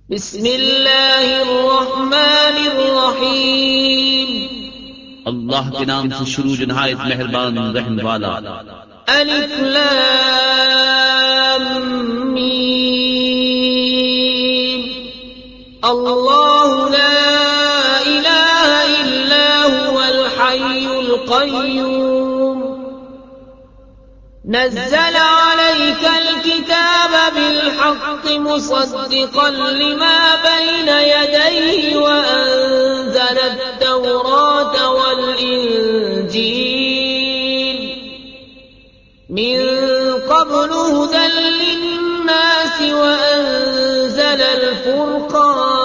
بسم اللہ الرحمن الرحیم اللہ کے نام سے شروع جو نہایت مہربان رحم والا. الف لام میم اللہ لا الہ الا هو الحی القیوم نزل عليك الكتاب بالحق مصدقا لما بين يديه وأنزل التوراة والإنجيل من قبل هدى للناس وأنزل الفرقان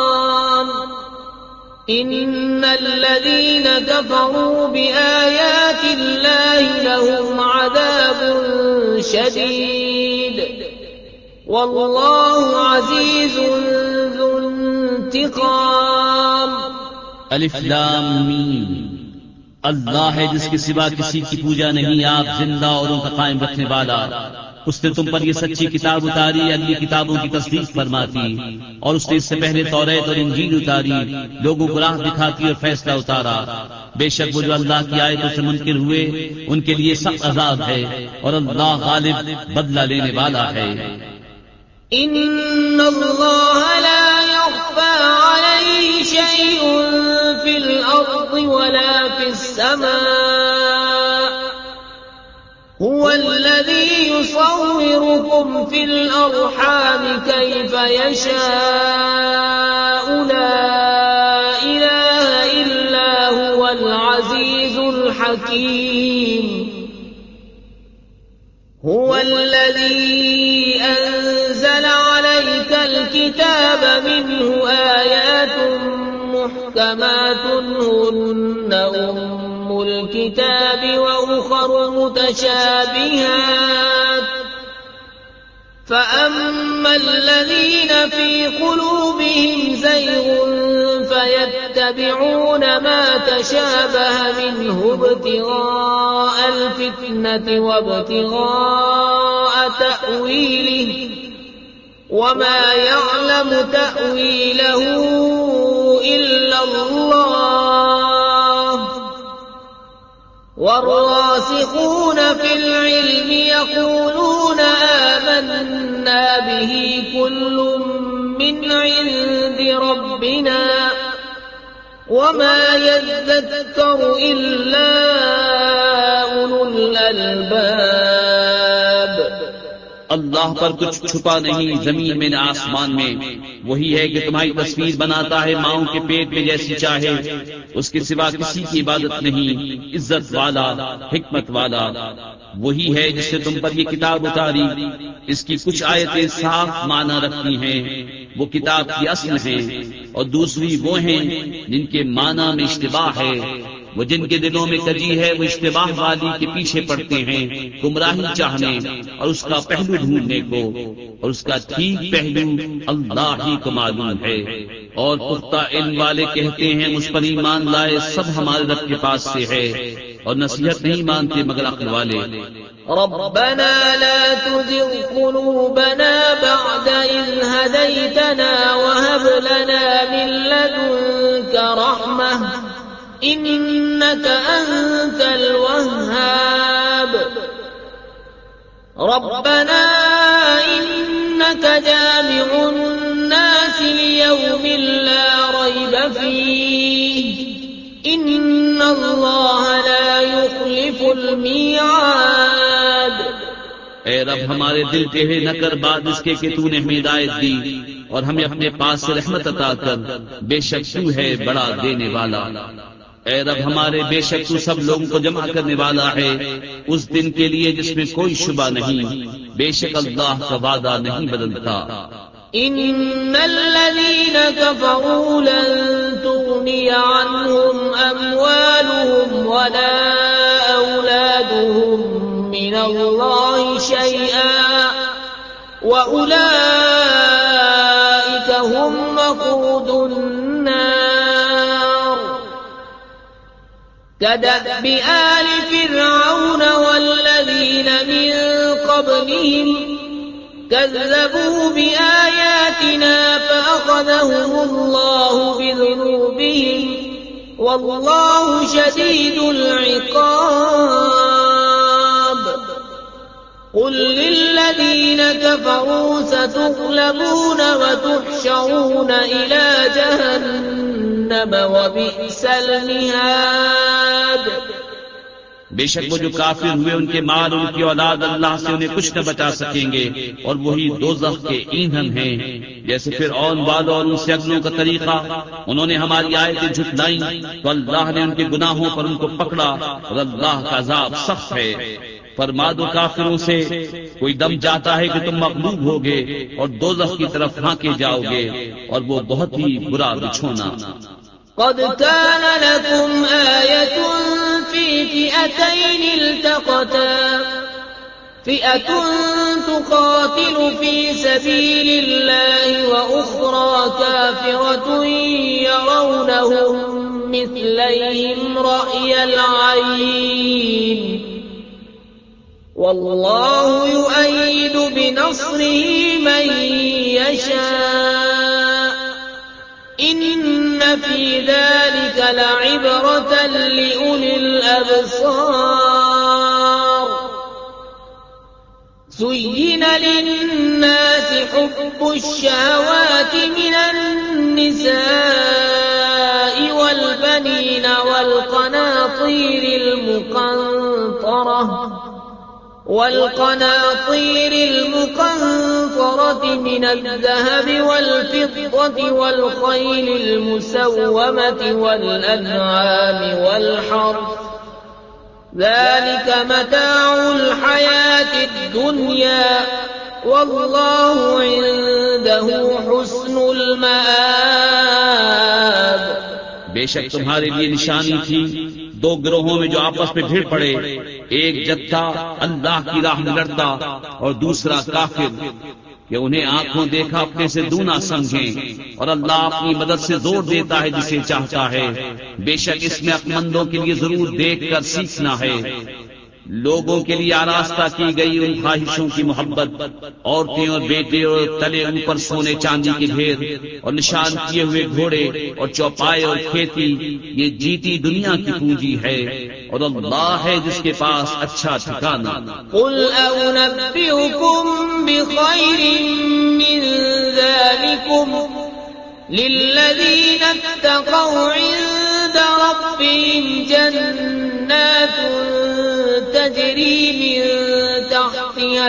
إن الذين كفروا بآيات الله لهم عذاب شديد والله عزيز ذو انتقام. الف لام میم اللہ ہے جس کے سوا کسی کی پوجا نہیں، آپ زندہ اور ان کا قائم رکھنے والا. اس نے تم پر یہ سچی کتاب اتاری، اگلی کتابوں کی تصدیق فرماتی، اور اس نے اس سے پہلے توریت اور انجیل اتاری، لوگوں کو راہ دکھاتی اور فیصلہ اتارا. بے شک وہ جو اللہ کی آیتوں سے منکر ہوئے ان کے لیے سخت عذاب ہے، اور اللہ غالب بدلہ لینے والا ہے. ان اللہ لا يخفى عليه شيء في الارض ولا في السماء هو الذي يصوركم في الارحام كيف يشاء لا اله الا هو العزيز الحكيم. هو الذي أنزل عليك الكتاب منه آيات محكمات هن أم الكتاب وأخر متشابهات فأما الذين في قلوبهم زيغ فيتبعون ما تشابه منه ابتغاء الفتنة وابتغاء تأويله وما يعلم تأويله إلا الله والراسخون في العلم يقولون آمنا به كل من عند ربنا وما يذكر إلا أولو الألباب. اللہ پر کچھ چھپا نہیں، زمین میں نہ آسمان میں. وہی ہے کہ تمہاری تصویر بناتا ہے ماؤں کے پیٹ میں جیسی چاہے، اس کے سوا کسی کی عبادت نہیں. عزت والا، حکمت والا وہی ہے جس نے تم پر یہ کتاب اتاری. اس کی کچھ آیتیں صاف معنی رکھتی ہیں، وہ کتاب کی اصل ہیں، اور دوسری وہ ہیں جن کے معنی میں اشتباہ ہے. وہ جن کے دلوں میں کجی ہے وہ اشتباہ والی کے پیچھے پڑتے ہیں، گمراہی چاہنے اور اس کا پہلو ڈھونڈنے کو، اور اس کا ٹھیک پہلو اللہ ہی کو معلوم ہے. اور پختہ علم والے کہتے ہیں مجھ پر ایمان لائے سب ہمارے رب کے پاس سے ہے، اور نصیحت نہیں مانتے مگر عقل والے. ربنا لا تزغ قلوبنا بعد إذ هديتنا وهب لنا من لدنك رحمة إنك أنت الوهاب. ربنا إنك جامع الناس ليوم لا ريب فيه إن الله لا يخلف الميعاد. اے رب ہمارے دل ٹیڑھے نہ کر بعد اس کے کہ تو نے ہمیں ہدایت دی، اور ہمیں اپنے پاس سے رحمت عطا کر، بے شک تو ہے بڑا دینے والا. اے رب ہمارے بے شک تو سب لوگوں کو جمع کرنے والا ہے اس دن کے لیے جس میں کوئی شبہ نہیں. بے شک اللہ کا وعدہ نہیں بدلتا. ان الذين كفروا لن تغني عنهم اموالهم ولا اولادهم من الله شيئا واولئك هم وقود النار. كدأب آل فرعون والذين من قبلهم كذبوا بآياتنا فأخذناهم فأخذهم الله بذنوبهم والله شديد العقاب قل للذين كفروا ستغلبون وتحشرون إلى جهنم وبئس المهاد. بے شک وہ جو کافر ہوئے ان کے مال ان کی اولاد اللہ سے انہیں کچھ نہ بچا سکیں گے اور وہی دوزخ کے ایندھن ہیں. جیسے فرعون والوں اور ان سے اگلوں کا طریقہ، انہوں نے ہماری آیتیں جھٹلائیں تو اللہ نے ان کے گناہوں پر ان کو پکڑا اور اللہ کا عذاب سخت ہے. فرما دو کافروں سے کوئی دم جاتا ہے کہ تم مغلوب ہوگے اور دوزخ کی طرف ہانکے جاؤ گے اور وہ بہت ہی برا بچھونا. قد كان لكم آية في فئتين التقتا فئة تقاتل في سبيل الله وأخرى كافرة يرونهم مثليهم رأي العين والله يؤيد بنصره من يشاء إن في ذلك لعبرة لأولي الأبصار. زين للناس حب الشهوات من النساء والبنين والقناطير المقنطرة من الذهب والفضة والخيل المسومة والأنعام والحرث ذلك متاع الحياة الدنيا والله عنده حسن المآب. بے شک تمہارے لیے نشانی تھی دو گروہوں میں جو آپس میں بھیڑ پڑے، ایک جتھا اللہ کی راہ میں لڑتا اور دوسرا کافر، کہ انہیں آنکھوں دیکھا اپنے سے دونا سمجھیں اور اللہ اپنی مدد سے زور دیتا ہے جسے چاہتا ہے. بے شک اس میں عقلمندوں کے لیے ضرور دیکھ کر سیکھنا ہے. لوگوں کے لیے آراستہ کی گئی ان خواہشوں کی محبت، عورتیں اور بیٹے اور تلے اوپر سونے چاندی کے ڈھیر اور نشان کیے ہوئے گھوڑے اور چوپائے اور کھیتی، یہ جیتی دنیا کی پونجی ہے اور اللہ ہے جس کے پاس اچھا ٹھکانہ. قل أنبئكم بخير من ذلكم للذين اتقوا عند ربهم جنات تجري من تحتها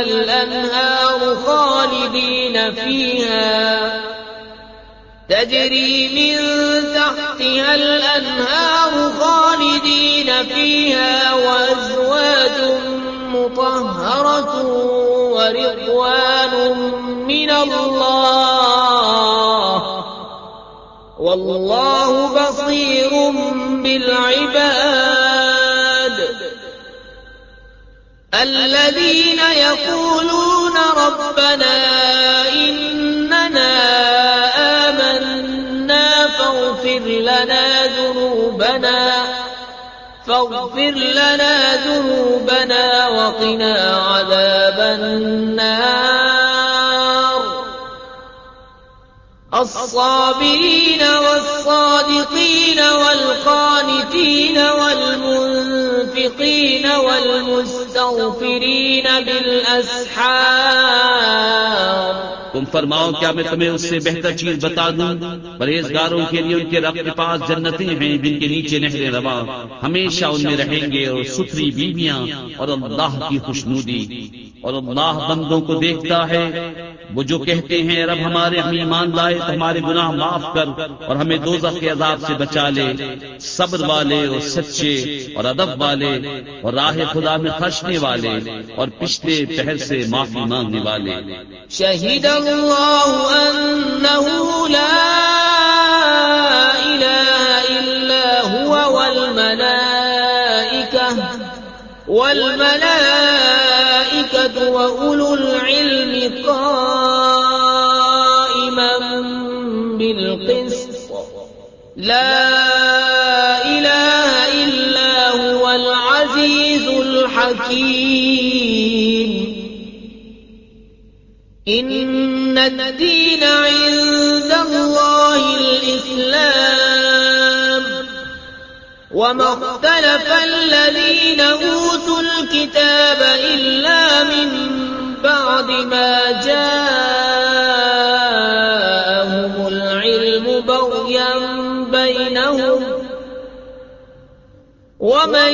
الأنهار خالدين فيها وأزواج مطهرة ورضوان من الله والله بصير بالعباد. الذين يقولون ربنا إننا آمنا فاغفر لنا ذنوبنا وقنا عذاب النار. الصابرين والصادقين والقانتين والمنفقين والمستغفرين بالأسحار. تم فرماؤ کیا میں تمہیں اس سے بہتر چیز بتا دوں؟ پرہیزگاروں کے لیے ان کے رب کے پاس جنتیں ہیں جن کے نیچے نہریں رواں، ہمیشہ ان میں رہیں گے، اور ستھری بیویاں اور اللہ کی خوشنودی. اور اللہ بندوں کو دیکھتا ہے. وہ جو کہتے ہیں رب ہمارے ہم ایمان لائے تو ہمارے گناہ معاف کر اور ہمیں دوزخ کے عذاب سے بچا لے. صبر والے اور سچے اور ادب والے اور راہ خدا میں خرچنے والے اور پچھلے پہر سے معافی مانگنے والے. شہید اللہ انہ لا الہ الا هو والملائکة وأولو العلم قائما بالقسط لا إله إلا هو العزيز الحكيم. إن الدين عند الله وما اختلف الذين أوتوا الكتاب إلا من بعد ما جاءهم العلم بغيا بينهم ومن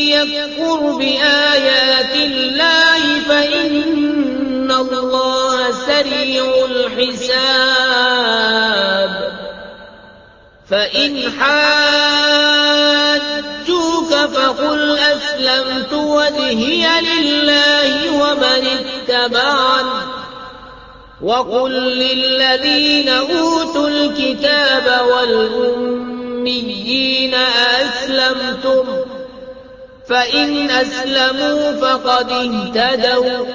يكفر بآيات الله فإن الله سريع الحساب فإن حاجوك فقل أسلمت وجهي لله ومن اتبعني وقل للذين أوتوا الكتاب والأميين أسلمتم فإن أسلموا فقد اهتدوا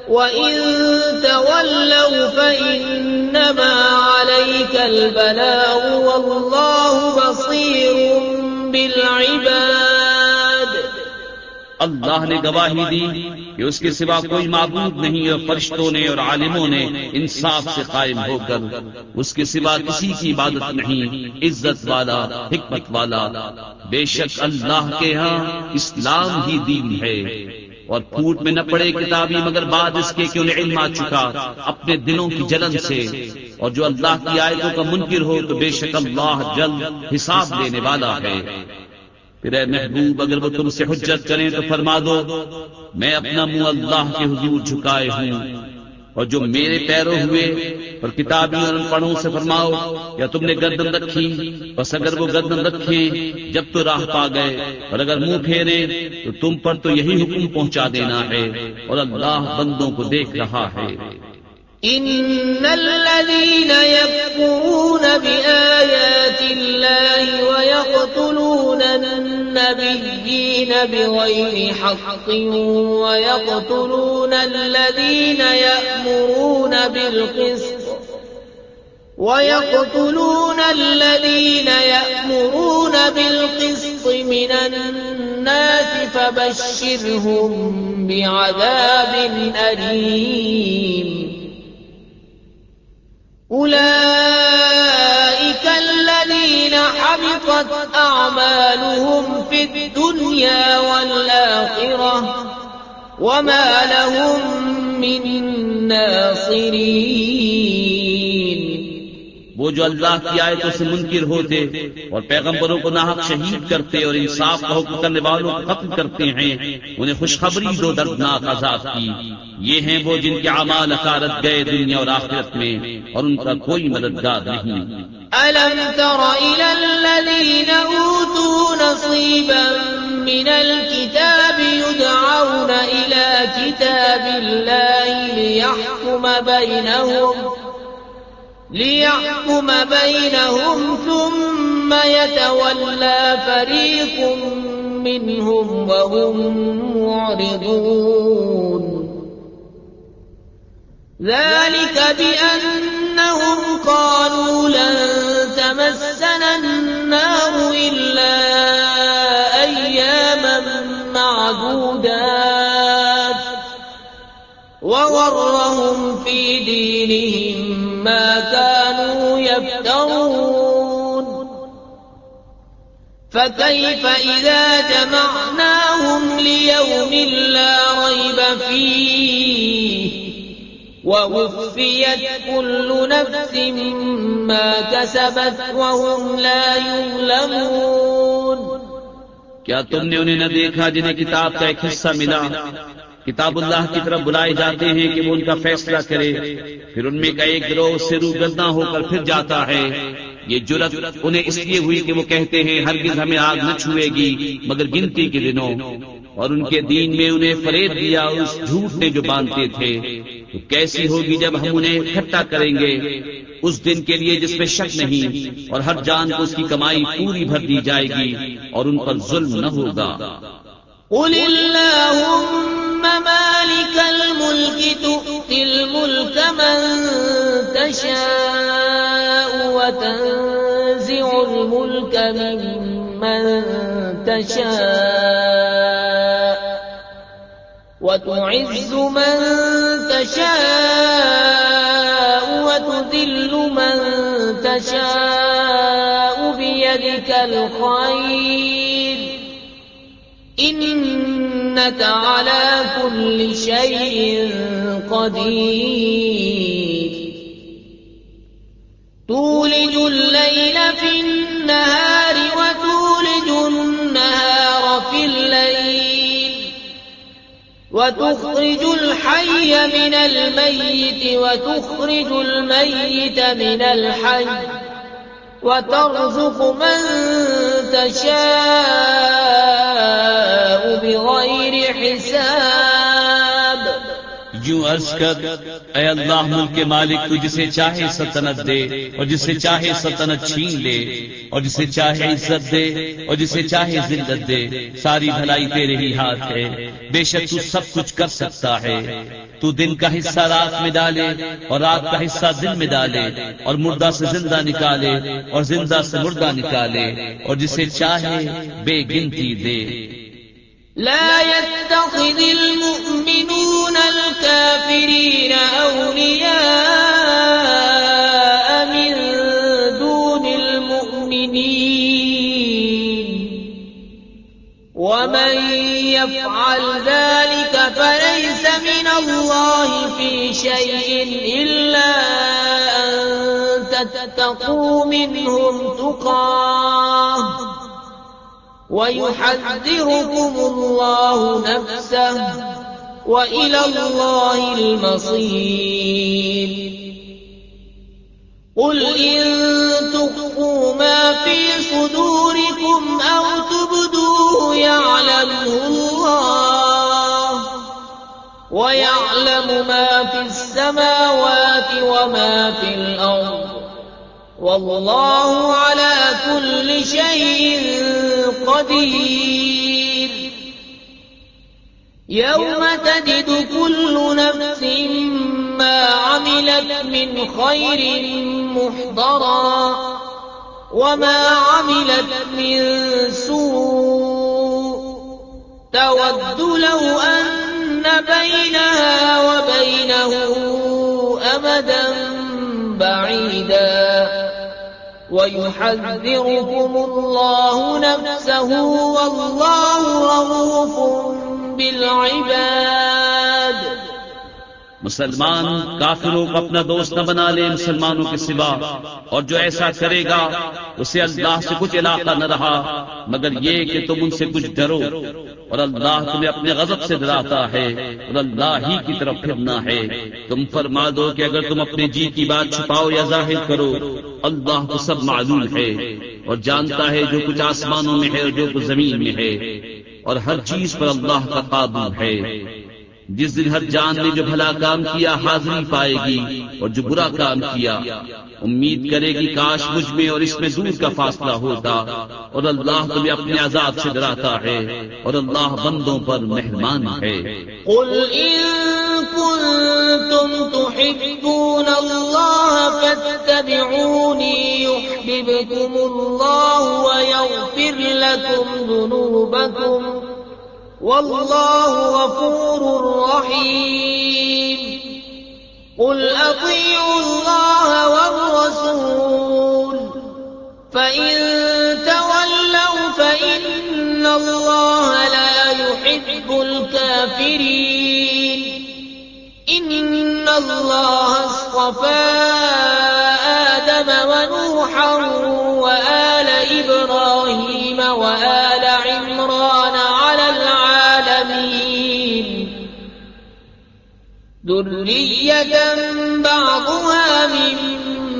وَإِن تَوَلَّوْا فَإِنَّمَا عَلَيْكَ الْبَلَاغُ وَاللَّهُ بَصِيرٌ بِالْعِبَادِ۔ اللہ نے گواہی دی کہ اس کے سوا کوئی معبود نہیں، اور فرشتوں نے اور عالموں نے انصاف سے قائم ہو کر اس کے سوا کسی کی عبادت نہیں، عزت والا حکمت والا۔ بے شک اللہ کے ہاں اسلام ہی دین ہے، اور پھوٹ میں نہ پڑے کتابی مگر بعد اس کے کہ انہیں علم آ چکا اپنے دلوں کی جلن سے، اور جو اللہ کی آیتوں کا منکر ہو تو بے شک اللہ جلد حساب لینے والا ہے۔ پھر اے محبوب اگر وہ تم سے حجت کریں تو فرما دو میں اپنا منہ اللہ کے حضور جھکائے ہوں، اور جو میرے پیرو ہوئے اور کتابیوں اور پڑھوں سے فرماؤ یا تم نے گردن رکھی، بس اگر وہ گردن رکھیں جب تو راہ پا گئے، اور اگر منہ پھیرے تو تم پر تو یہی حکم پہنچا دینا ہے، اور اللہ بندوں کو دیکھ رہا ہے۔ ان الذين يكفرون بآيات الله ويقتلون النبيين بغير حق ويقتلون الذين يأمرون بالقسط من الناس فبشرهم بعذاب أليم۔ أولئك الذين حبطت أعمالهم في الدنيا والآخرة وما لهم من ناصرين۔ وہ جو اللہ کی آیتوں سے منکر ہوتے اور پیغمبروں کو ناحق شہید کرتے اور انصاف کا حکم کرنے والوں کو قتل کرتے ہیں، انہیں خوشخبری دو دردناک عذاب کی۔ یہ ہیں وہ جن کے اعمال اکارت گئے دنیا اور آخرت میں، اور ان کا کوئی مددگار نہیں۔ أَلَمْ تَرَ إِلَى الَّذِينَ أُوتُوا نَصِيبًا مِنَ الْكِتَابِ يُدْعَوْنَ إِلَى كِتَابِ اللَّهِ لِيَحْكُمَ بَيْنَهُمْ ثُمَّ يَتَوَلَّى فَرِيقٌ مِّنْهُمْ وَهُمْ مُعْرِضُونَ۔ ذلك بأنهم قالوا لن تمسنا النار إلا أياما معدودات وغرهم في دينهم ما كانوا يفترون، فكيف إذا جمعناهم ليوم لا ريب فيه ووفيت كل نفس ما كسبت وهم لا يظلمون۔ کیا تم نے انہیں نہ دیکھا جنہیں کتاب کا ایک حصہ ملا، کتاب اللہ کی طرف بلائے جاتے ہیں کہ وہ ان کا فیصلہ کرے، پھر ان میں کا ایک گروہ سے روگرداں ہو کر پھر جاتا ہے۔ یہ جرت انہیں اس لیے ہوئی کہ وہ کہتے ہیں ہرگز ہمیں آگ نہ چھوئے گی مگر گنتی کے دنوں، اور ان کے دین میں انہیں فریب دیا اس جھوٹ نے جو باندھتے تھے۔ تو کیسی ہوگی جب ہم انہیں اکٹھا کریں گے اس دن کے لیے جس میں شک نہیں، اور ہر جان کو اس کی کمائی پوری بھر دی جائے گی اور ان پر ظلم نہ ہوگا۔ قل اللهم مالك الملك تؤتي الملك من تشاء وتنزع الملك ممن تشاء وتعز من تشاء وتذل من تشاء بيدك بيدك الخير إنك على كل شيء قدير تولج الليل في النهار وتولج النهار في الليل وتخرج الحي من الميت وتخرج الميت من الحي وترزق من تشاء بغير حساب یوں عرض کر اے اللہ ملک کے مالک تو جسے چاہے سلطنت دے اور جسے چاہے سلطنت چھین لے اور جسے چاہے عزت دے اور جسے چاہے ذلت دے ساری بھلائی تیرے ہی ہاتھ ہے بے شک تو سب کچھ کر سکتا ہے تو دن کا حصہ رات میں ڈالے اور رات کا حصہ دن میں ڈالے اور مردہ سے زندہ نکالے اور زندہ سے مردہ نکالے اور جسے چاہے بے گنتی دے لا يتخذ المؤمنون الكافرين أولياء من دون المؤمنين ومن يفعل ذلك فليس من الله في شيء إلا أن تتقوا منهم تقاه ويحذركم الله نفسه وإلى الله المصير قل إن تخفوا ما في صدوركم أو تبدوه يعلمه الله ويعلم ما في السماوات وما في الأرض والله على كل شيء قدير يوم تجد كل نفس ما عملت من خير محضرا وما عملت من سوء تود لو أن بينها وبينه أمدا بعيدا ويحذركم الله نفسه والله رؤوف بالعباد مسلمان کافروں کو اپنا دوست نہ بنا لے مسلمانوں کے سوا اور جو ایسا کرے گا اسے اللہ سے کچھ علاقہ نہ رہا مگر یہ کہ تم ان سے کچھ ڈرو اور اللہ تمہیں اپنے غضب سے ڈراتا ہے اور اللہ ہی کی طرف پھرنا ہے تم فرما دو کہ اگر تم اپنے جی کی بات چھپاؤ یا ظاہر کرو اللہ کو سب معلوم ہے اور جانتا ہے جو کچھ آسمانوں میں ہے اور جو کچھ زمین میں ہے اور ہر چیز پر اللہ کا قابو ہے جس دن ہر جان نے جو بھلا کام کیا حاضری پائے گی اور جو برا کام کیا امید کرے گی کاش مجھ میں اور اس میں دور کا فاصلہ ہوتا اور اللہ تمہیں اپنے عذاب سے ڈراتا ہے اور اللہ بندوں پر مہربان ہے قل إن كنتم تحبون الله فاتبعوني يحببكم الله ويغفر لكم ذنوبكم والله غفور رحيم قل أطيعوا الله والرسول فإن تولوا فإن الله لا يحب الكافرين إن الله اصطفى آدم ونوحا وآل إبراهيم وآل عمران على العالمين ذرية بعضها من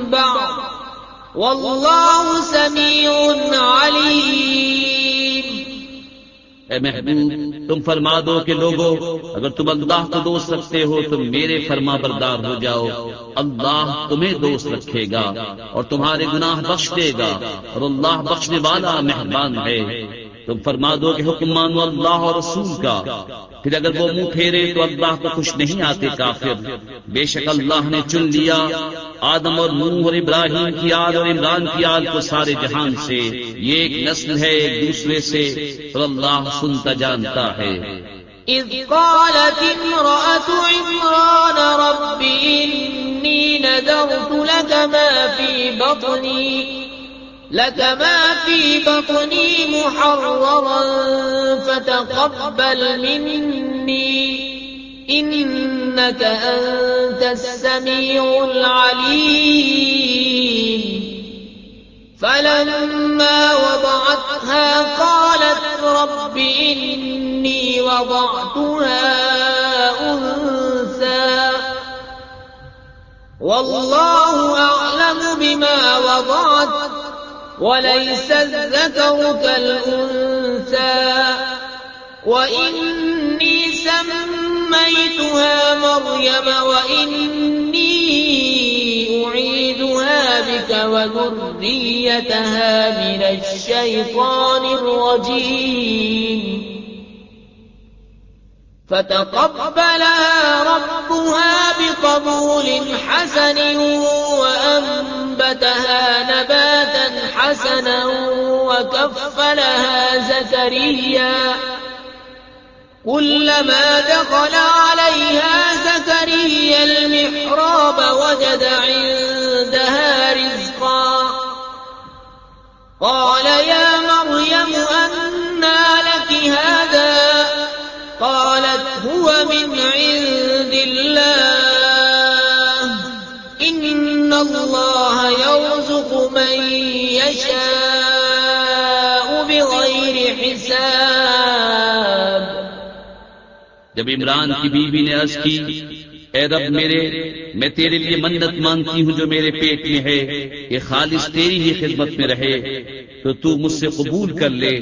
بعض والله سميع عليم اے محبوب تم فرما دو کہ لوگو اگر تم اللہ کو دوست رکھتے ہو تم میرے فرما بردار ہو جاؤ اللہ تمہیں دوست رکھے گا اور تمہارے گناہ بخش دے گا اور اللہ بخشنے والا مہربان ہے تم فرما دو کہ حکم مانو اللہ اور رسول کا پھر اگر وہ منہ پھیرے تو اللہ کو خوش نہیں آتے کافر بے شک اللہ نے چن لیا آدم اور نوح اور ابراہیم کی آل اور عمران کی آل کو سارے جہان سے یہ ایک نسل ہے ایک دوسرے سے اور اللہ سنتا جانتا ہے إذ قالت امرأة عمران رب إني نذرت لك ما في بطني لك ما في بطني محررا فتقبل مني إنك أنت السميع العليم فلما وضعتها قالت رب إني وضعتها أنثى والله أعلم بما وضعت وليس الذكر كالأنثى وإني سميتها مريم وإني أعيذها بك وذريتها من الشيطان الرجيم فتقبلها ربها بقبول حسن وأنبتها نباتا حسنا وكفلها زكريا كلما دخل عليها زكريا المحراب وجد عندها رزقا قال يا مريم أنى لك هذا قالت هو من عند الله إن الله يرزق من يشاء بغير حساب. جب عمران کی بیوی نے عرض کی اے رب میرے میں تیرے لیے منت مانگتی ہوں جو میرے پیٹ میں ہے کہ خالص تیری ہی خدمت میں رہے تو مجھ سے قبول کر لے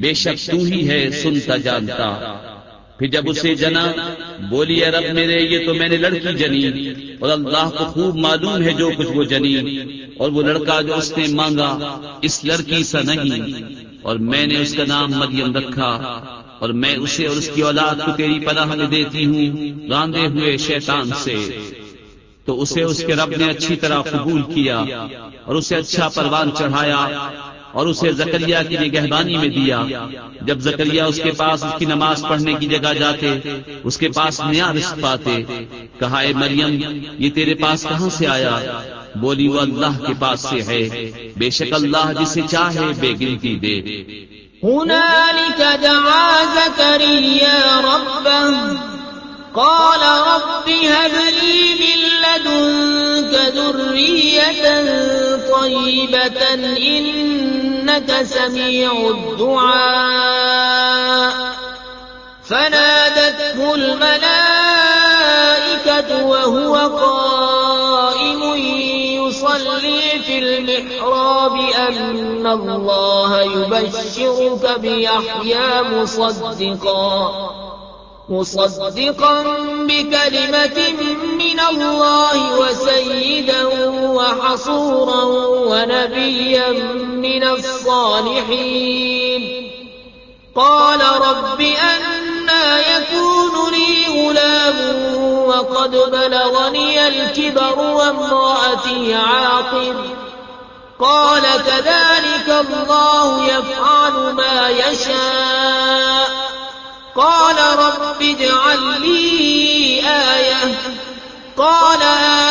بے شک تو ہی ہے سنتا جانتا. پھر جب اسے جنا بولی اے رب میرے یہ تو میں نے لڑکی جنی اور اللہ کو خوب معلوم ہے جو کچھ وہ جنی اور وہ لڑکا جو اس نے مانگا اس لڑکی سا نہیں اور میں نے اس کا نام مریم رکھا اور میں اسے اور اس کی اولاد کو تیری پناہ میں دیتی ہوں راندے ہوئے شیطان سے. تو اسے اس کے رب نے اچھی طرح قبول کیا اور اسے اچھا پروان چڑھایا اور اسے زکریا کی نگہبانی میں دیا. جب زکریا اس کے پاس اس کی نماز پڑھنے کی جگہ جاتے اس کے پاس نیا رزق پاتے. کہا اے مریم یہ تیرے پاس کہاں سے آیا؟ بولی وہ اللہ کے پاس سے ہے بے شک اللہ جسے چاہے بے گنتی دے. هنالك دعا زكريا ربه قال رب هب لي من لدنك ذرية طيبة إنك سميع الدعاء فنادته الملائكة وهو قائم يصلي في المحراب أن الله يبشرك بيحيى مصدقا بكلمة من الله وسيدا وحصورا ونبيا من الصالحين. قال رب أنى يكون لي غلام وقد بلغني الكبر وامرأتي عاقر قال كذلك الله يفعل ما يشاء. قال رب اجعل لي آية قال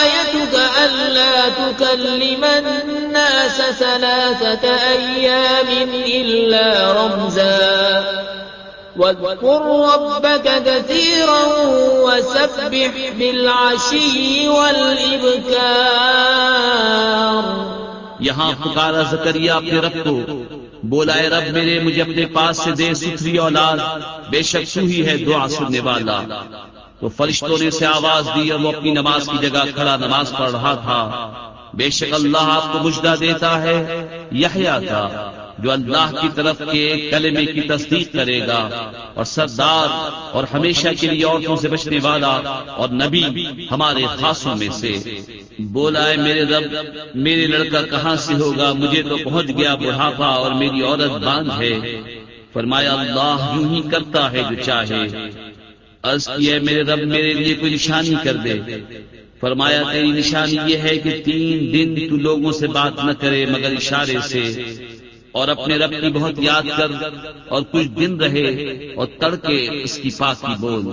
آيتك ألا تكلم الناس 3 أيام إلا رمزا واذكر ربك كثيرا وسبح بالعشي والإبكار. یہاں پکارا زکریا اپنے رب کو بولا اے رب میرے مجھے اپنے پاس سے دے ستھری اولاد بے شک تو ہی ہے دعا سننے والا. تو فرشتوں نے اسے آواز دی اور وہ اپنی نماز کی جگہ کھڑا نماز پڑھ رہا تھا. بے شک اللہ آپ کو مجدہ دیتا ہے یحییٰ کا جو اللہ کی طرف کے کلمے کی تصدیق کرے گا اور سردار اور ہمیشہ کے لیے عورتوں سے بچنے والا اور نبی ہمارے خاصوں میں سے. بولا ہے میرے رب میرے لڑکا کہاں سے ہوگا مجھے تو پہنچ گیا بڑھاپا اور میری عورت باندھ ہے. فرمایا اللہ یوں ہی کرتا ہے جو چاہے. عرض کیا میرے رب میرے لیے کوئی نشانی کر دے. فرمایا تیری نشانی یہ ہے کہ 3 دن تو لوگوں سے بات نہ کرے مگر اشارے سے اور اپنے رب کی بہت یاد کر اور کچھ دن رہے اور تڑکے اس کی پاکی بول.